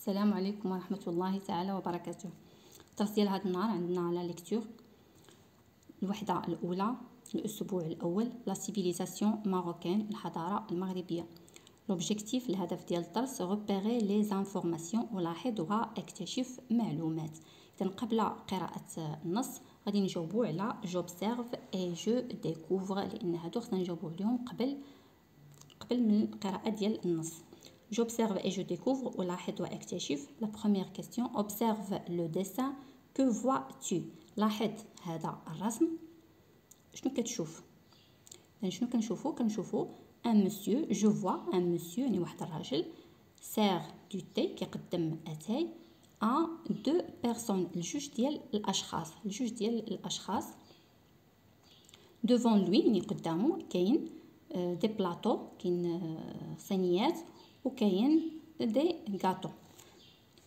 السلام عليكم ورحمة الله تعالى وبركاته. الدرس ديال هذا النهار عندنا على ليكتور الوحدة الأولى، الأسبوع الأول، لا سيفيليزاسيون ماروكان، الحضارة المغربية. لوبجيكتيف الهدف ديال الدرس غوبيري لي زانفورماسيون، ولاحظ واكتشف معلومات. إذا قبل قراءة النص غادي نجاوبو على جوبسيرف اي جو ديكوفر، لأن هادو خصنا نجاوبو عليهم قبل من القراءة ديال النص. J'observe et je découvre, ألاحظ وأكتشف. La première question, observe le dessin, que vois-tu؟ لاحظ هذا الرسم، شنو كتشوف؟ شنو كنشوفو un monsieur, je vois un monsieur يعني واحد الراجل sert du thé كيقدم اتاي à deux personnes، لجوج ديال الاشخاص. devant lui يعني قدامو كاين دي بلاطو، كاين صينيات وكاين دي غاتو.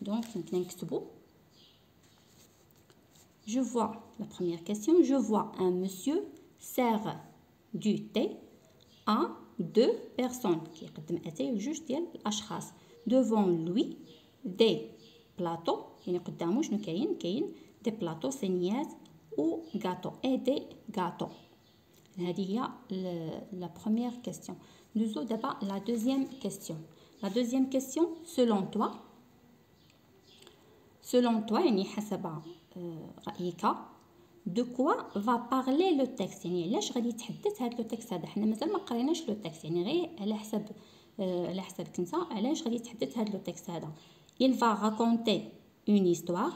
دونك يمكن نكتبو je vois la première question, je vois un monsieur sert du thé à deux personnes كيقدم اتاي لجوج ديال الاشخاص. devant lui des plateaux يعني قدامو شنو كاين دي بلاطو صينيات و غاتو اي دي غاتو. هذه هي la première question. ندوزو دابا la deuxième question. La deuxième question, selon toi يعني حسب رأيك، de quoi va parler le texte يعني علاش غادي يتحدث هذا لو تكست هذا. حنا مازال ما قريناش لو تكست، يعني غير على حسابك انت علاش غادي يتحدث هذا لو تكست هذا. il va raconter une histoire،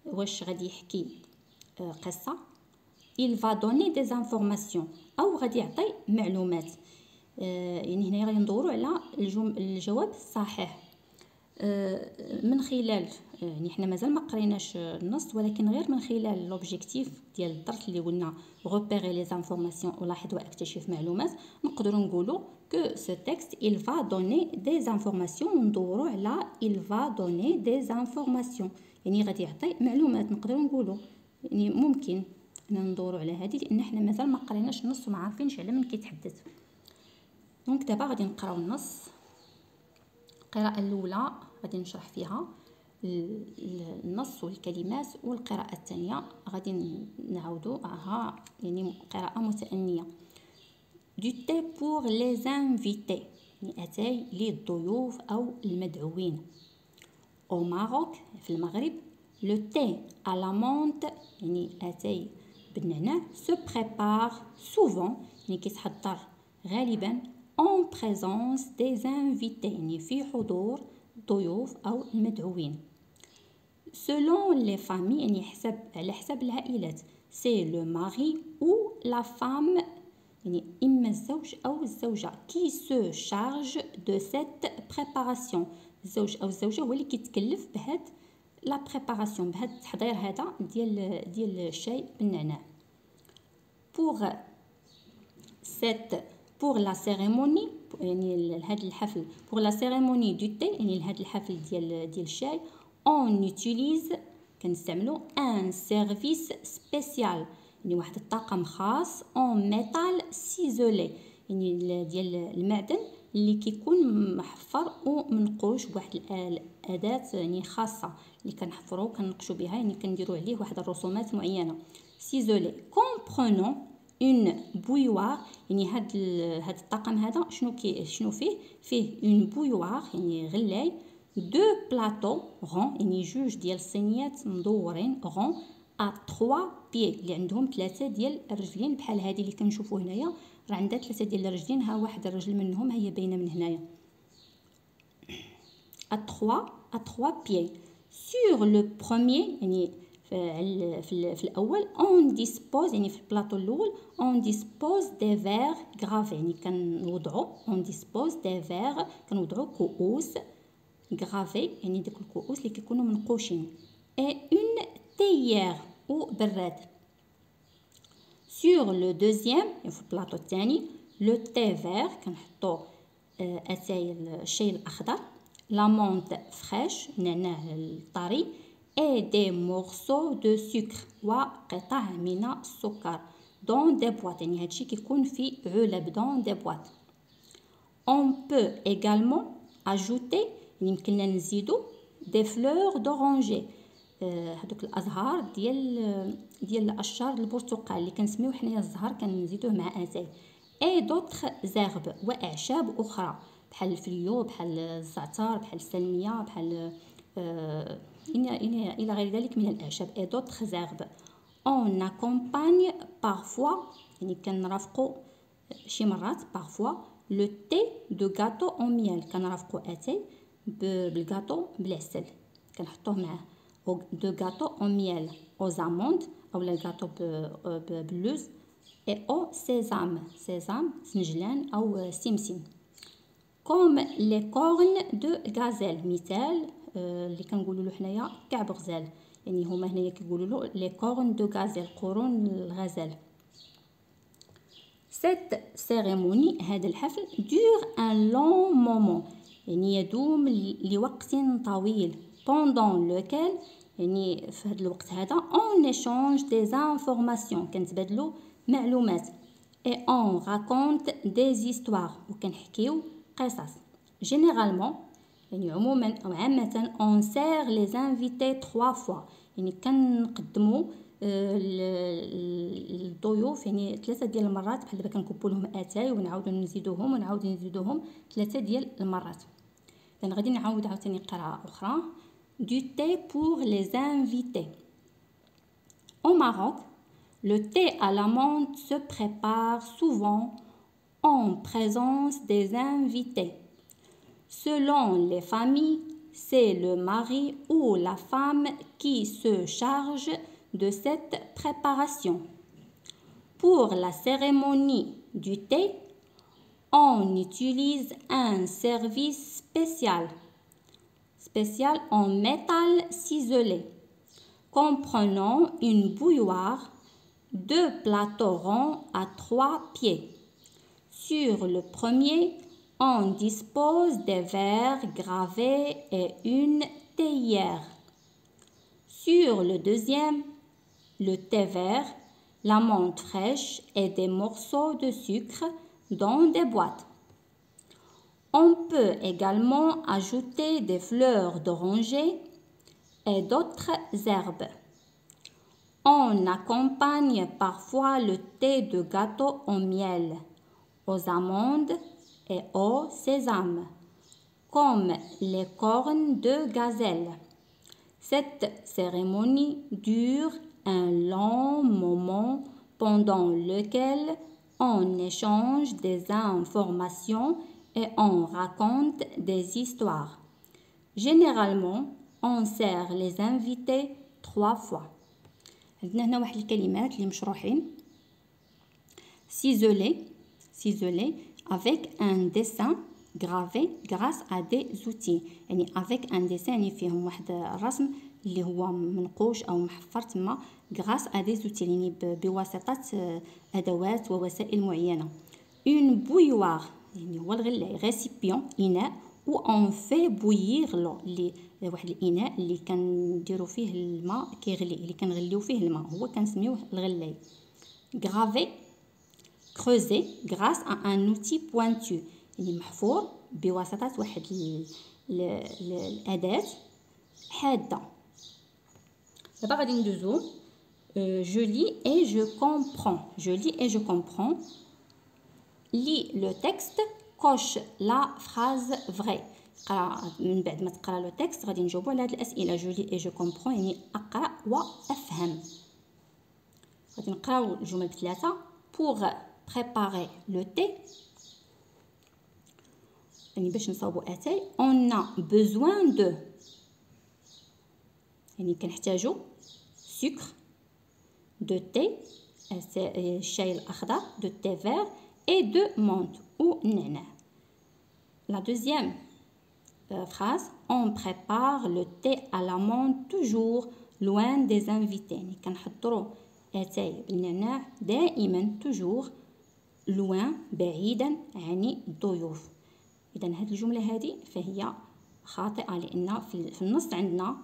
واش غادي يحكي قصة. il va donner des informations او غادي يعطي معلومات. يعني هنا غادي ندورو على الجواب الصحيح من خلال يعني حنا مازال ما قريناش النص، ولكن غير من خلال لوبجيكتيف ديال الدرس اللي قلنا غوبيري لي زانفورماسيون، ولاحظ واكتشف معلومات، نقدروا نقولوا كو سو تكست il va donner des informations. ندوروا على il va donner des informations يعني غادي يعطي معلومات. نقدروا نقولوا يعني ممكن ندوروا على هذه، لان حنا مازال ما قريناش النص وما عارفينش على من كيتحدث. دونك دابا غادي نقراو النص. القراءة الأولى غادي نشرح فيها النص والكلمات، والقراءة الثانية غادي نعاودوها يعني قراءة متأنية. du thé pour les invités يعني أتاي للضيوف أو المدعوين. au Maroc في المغرب le thé à la menthe يعني أتاي بالنعناع se prépare souvent يعني كيتحضر غالبا en présence des invités يعني في حضور ضيوف أو المدعوين. selon les familles يعني على حسب العائلات c'est le mari ou la femme يعني إما الزوج أو الزوجة qui se charge de cette préparation. الزوج أو الزوجة هو اللي كيتكلف بهاد لا بريباراسيون، بهاد التحضير هذا ديال الشاي بالنعناع. pour la cérémonie يعني لهاد الحفل pour la cérémonie du thé يعني لهاد الحفل ديال الشاي on utilise كنستعملو un service spécial يعني واحد الطاقم خاص en métal ciselé يعني ديال المعدن اللي كيكون محفر ومنقوش بواحد الأداة يعني خاصة اللي كنحفرو كنقشو بها، يعني كنديرو عليه واحد الرسومات معينة. ciselé comprenant une bouilloire يعني هاد الطاقم هذا شنو فيه une bouilloire يعني غلاي، deux plateaux ronds يعني جوج ديال الصينيات مدورين rond à 3 pieds اللي عندهم 3 ديال الرجلين بحال هذه اللي كنشوفوا هنايا، راه عندها 3 ديال الرجلين، ها واحد الرجل منهم هي باينه من هنايا. à 3 pieds. sur le premier يعني في الأول on dispose يعني في البلاطو الأول on dispose des verres gravés يعني كنوضعوا on dispose des verres كنوضعوا كؤوس gravés يعني ديك الكؤوس اللي كيكونوا منقوشين et une théière وبراد. sur le deuxième يعني في البلاطو الثاني le thé vert كنحطوا أتاي الشاي الأخضر la menthe fraîche نعناع الطري et des morceaux de sucre وقطع من السكر dans des boîtes يعني هادشي كيكون في علب dans des boîtes. on peut également ajouter يعني يمكننا نزيدو des fleurs d'oranger. هذوك الازهار ديال الاشجار البرتقال اللي كنسميوه حنايا الزهر كنزيدوه مع اتاي. اي دوطخ زيرب واعشاب اخرى بحال الفليو بحال الزعتر بحال السلميه بحال الى غير ذلك من الاعشاب. اي دوطخ زيرب اون اكومباني بارفوا يعني كنرافقوا شي مرات بارفوا لو تي دو غاتو اون ميل كنرافقوا اتاي بالغاتو بالعسل كنحطوه معاه دو غاتو اون ميل aux amandes او لا غاتو باللوز اي او سيزام سنجلان او سمسم. كوم لي كورن دو غازيل مثال اللي كنقولوا له حنايا كعب غزال يعني هما هنايا كيقولوا له لي كورن دو غازيل قرون الغزال. cette cérémonie هذا الحفل dure un long moment يعني يدوم لوقت طويل pendant lequel يعني في هذا الوقت هذا on échange des informations كنتبادلوا معلومات et on raconte des histoires وكنحكيو قصص. généralement يعني عموما او عامه on sert les invités 3 fois يعني كنقدموا الضيوف يعني 3 ديال المرات بحال دابا كنكبوا لهم اتاي ونعاودوا نزيدوهم 3 ديال المرات. اذا غادي نعاود عاوتاني قراءه اخرى. du thé pour les invités. Au Maroc, le thé à la menthe se prépare souvent en présence des invités. Selon les familles, c'est le mari ou la femme qui se charge de cette préparation. Pour la cérémonie du thé, on utilise un service spécial en métal ciselé, comprenant une bouilloire, 2 plateaux ronds à 3 pieds. Sur le premier, on dispose des verres gravés et une théière. Sur le deuxième, le thé vert, la menthe fraîche et des morceaux de sucre dans des boîtes. On peut également ajouter des fleurs d'oranger et d'autres herbes. On accompagne parfois le thé de gâteau au miel, aux amandes et au sésame, comme les cornes de gazelle. Cette cérémonie dure un long moment pendant lequel on échange des informations et on raconte des histoires. Généralement, on sert les invités 3 fois. عندنا هنا واحد الكلمات اللي مشروحين. ciselé avec un dessin gravé grâce à des outils يعني avec un dessin يعني فيهم واحد الرسم اللي هو منقوش او محفر تما grâce à des outils يعني بواسطة ادوات ووسائل معينة. une bouilloire يعني هو الغلاي récipient إناء و on fait bouillir l'eau اللي واحد الإناء اللي كنديروا فيه الماء كيغلي اللي كنغليو فيه الماء هو كنسميوه الغلاي. gravé creusé grâce à un outil pointu يعني محفور بواسطة واحد الأداة حادة. دابا غادي ندوزو je lis et je comprends. lis le texte, coche la phrase vraie. من بعد ما تقرا لو تكست غادي نجاوبوا على هاد الاسئله. جو لي اي جو كومبرون يعني اقرا وافهم. غادي نقراو الجمل بثلاثه. pour préparer le thé يعني باش نصاوبوا اتاي on a besoin de يعني كنحتاجو sucre de thé الشاي الاخضر de thé vert et de menthe ou nana. La deuxième phrase, on prépare le thé à la menthe toujours loin des invités. يعني كنحضروا اتاي بالنعناع دائما toujours loin بعيدا عن الضيوف. اذا هذه الجمله هذه فهي خاطئه لان في النص عندنا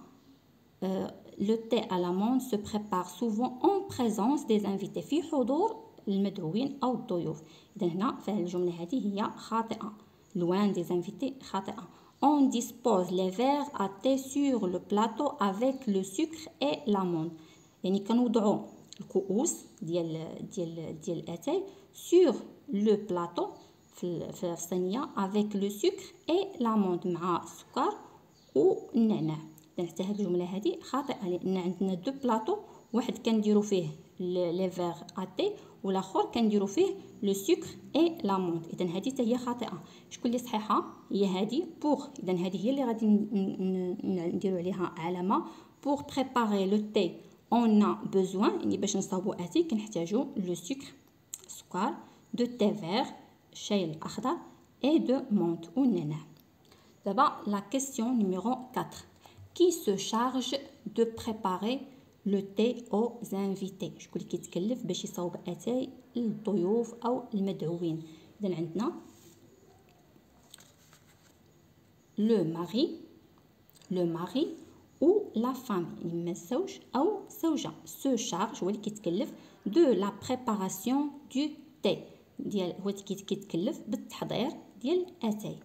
le thé à la menthe se prépare souvent en présence des invités في حضور المدعوين او الضيوف. اذا هنا فالجمله هذه هي خاطئه loin des invités خاطئه. on dispose les verres à thé sur le plateau avec le sucre et l'amande. يعني كنوضعوا الكؤوس ديال الاتاي sur le plateau في الصينيه avec le sucre et l'amande مع السكر والنعناع. حتى هاد الجمله هذه خاطئه لان عندنا دو بلاطو، واحد كنديروا فيه لي فيغ اتي والاخر كنديروا فيه لو سكر اي لاموند. اذا هذه حتى هي خاطئه. شكون اللي صحيحه؟ هي هذه بوغ. اذا هذه هي اللي غادي نديروا عليها علامه. بوغ بريباري لو تي اون ا بوزوان، يعني باش نصاوبوا اتاي كنحتاجوا لو سكر السكر، دو تي فيغ الشاي الاخضر اي دو مونت والنعناع. دابا لا كيسيون نيميرو 4. Qui se charge de préparer le thé aux invités؟ شكون اللي كيتكلف باش يصاوب اتاي للضيوف او المدعوين؟ اذا عندنا لو ماري او لا فام، اما الزوج او الزوجه. سو شارج هو اللي كيتكلف دو لا بريباراسيون دو تي، ديال هو اللي كيتكلف بالتحضير ديال اتاي.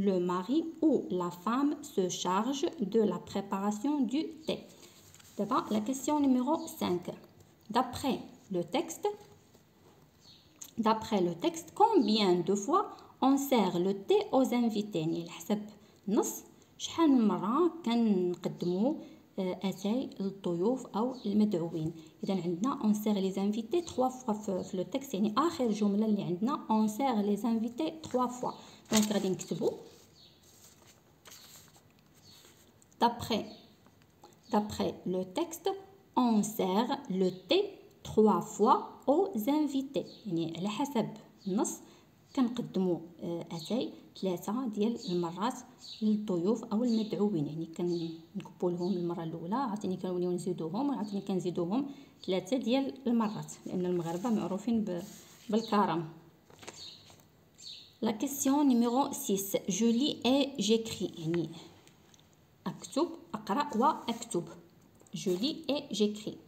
Le mari ou la femme se charge de la préparation du thé. D'abord, la question numéro 5. D'après le texte, combien de fois on sert le thé aux invités؟ يعني الحسب نص شحال من مرة كنقدموا اتاي للضيوف او المدعوين. اذا عندنا on sert les invités 3 fois في le texte، يعني اخر جملة اللي عندنا on sert les invités 3 fois. دونك غادي نكتبوا d'après le texte on sert le thé 3 fois aux invités. يعني على حسب النص كنقدموا اتاي 3 ديال المرات للضيوف او المدعوين. يعني كنكبوا لهم المره الاولى، عاوتاني كنوليو نزيدوهم، وعاوتاني كنزيدوهم 3 ديال المرات، لان المغاربه معروفين بالكرم. La question numéro 6. Je lis et j'écris. يعني أكتب أقرأ وأكتب. Je lis et j'écris.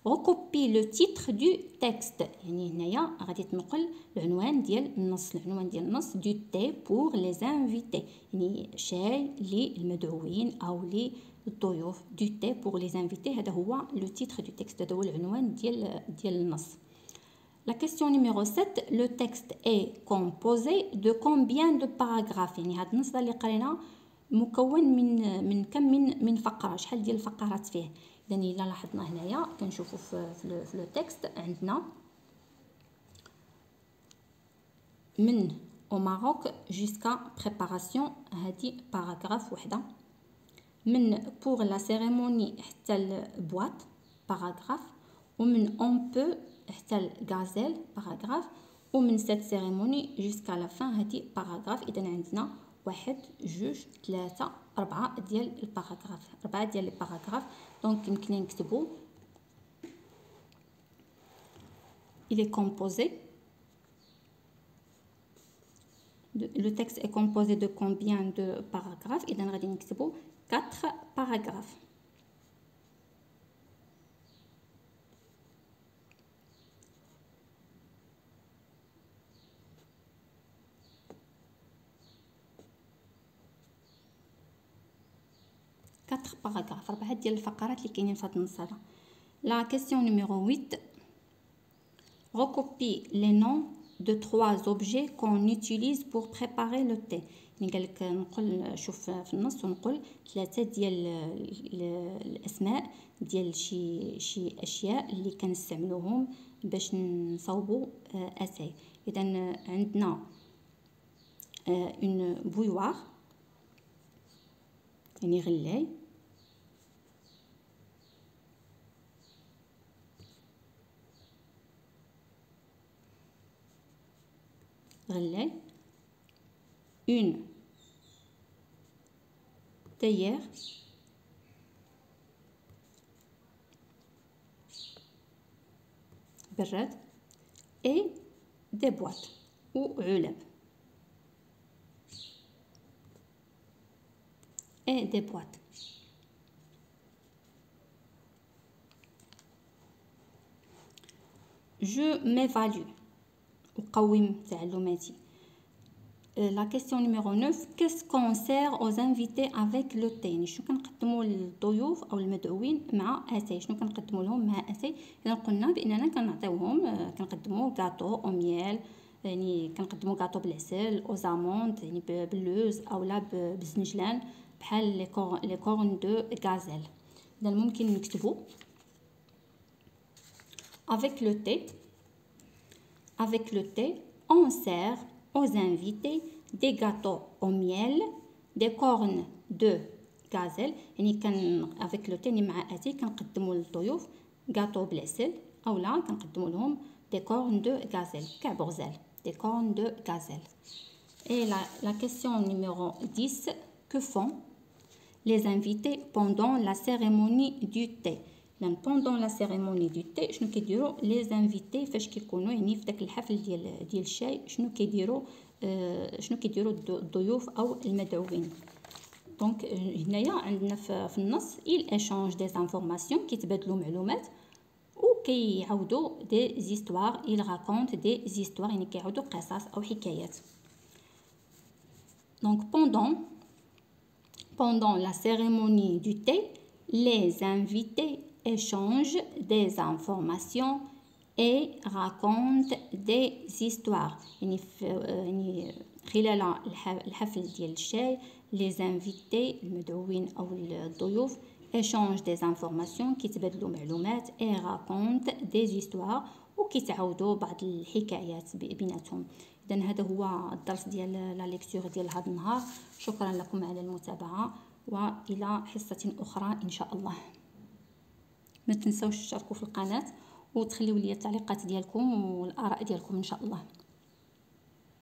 Recopie le titre du texte. يعني هنايا غادي تنقل العنوان ديال النص. العنوان ديال النص du thé pour les invités، يعني شاي للمدعوين أو للضيوف. Du thé pour les invités هذا هو le titre du texte، هذا هو العنوان ديال النص. La question numéro 7. Le texte est composé de combien de paragraphes؟ يعني هذا النص اللي قرينا مكون من كم من فقرة، شحال ديال الفقرات فيه. إذا إلا لاحظنا هنايا كنشوفوا في لو تكست عندنا من au Maroc jusqu'à préparation هذه باراغراف وحده. من pour la cérémonie حتى البواط باراغراف. ومن on peut حتى الغازيل باراغراف. ومن cette cérémonie jusqu'à la fin هذه باراغراف. إذا عندنا 1 2 3 4 ديال الباراغراف، 4 ديال الباراغراف. دونك يمكن نكتبوا il est composé le texte est composé de combien de paragraphes؟ إذا غادي نكتبوا 4 paragraphes. باراغراف 4 ديال الفقرات اللي كاينين في هذا النص هذا. لا كيسيون نيميرو 8. recopie les noms de 3 objets qu'on utilise pour préparer le thé. يعني قال لك نقول شوف في النص ونقول 3 ديال الاسماء ديال شي اشياء اللي كنستعملوهم باش نصاوبوا اتاي. اذا عندنا اون بويوار يعني غلاي، une théière, براد et des boîtes ou علب et des boîtes. Je m'évalue أقوم تعلماتي. La question numéro 9. Qu'est-ce qu'on sert aux invités avec le thé؟ يعني شنو كنقدموا للضيوف او المدعوين مع اتاي؟ شنو كنقدموا لهم مع اتاي؟ اذا قلنا باننا كنعطيوهم كنقدموا غاطو او ميل، يعني كنقدموا غاطو بالعسل او زاموند يعني باللوز او لا بالزنجلان بحال لي كورن دو غازيل. اذا ممكن نكتبوا avec le thé on sert aux invités des gâteaux au miel, des cornes de gazelle. يعني كان avec le thé يعني مع اتاي كنقدموا للضيوف غاطو بالعسل او لا كنقدموا لهم des cornes de gazelle كعب غزال des cornes de gazelle. Et la question numéro 10. Que font les invités pendant la cérémonie du thé؟ يعني pendant la cérémonie du thé شنو كيديروا لي زانفيتي فاش كيكونوا يعني في داك الحفل ديال الشاي؟ شنو كيديروا الضيوف او المدعوين؟ دونك هنايا عندنا في النص il échange des informations كيتبادلوا معلومات وكيعاودوا des histoires il raconte des histoires يعني كيعاودوا قصص او حكايات. Donc pendant la cérémonie du thé, les invités échangent des informations et racontent des histoires. يعني خلال الحفل ديال الشاي les invités المدعوين أو الضيوف échangent des informations كيتبادلوا معلومات et racontent des histoires وكيتعاودوا بعض الحكايات بيناتهم. إذن هذا هو الدرس ديال لا ليكتور ديال هذا النهار. شكرا لكم على المتابعة وإلى حصة أخرى إن شاء الله. ما تنسوش تشتركوا في القناة وتخليوا لي التعليقات ديالكم والآراء ديالكم إن شاء الله.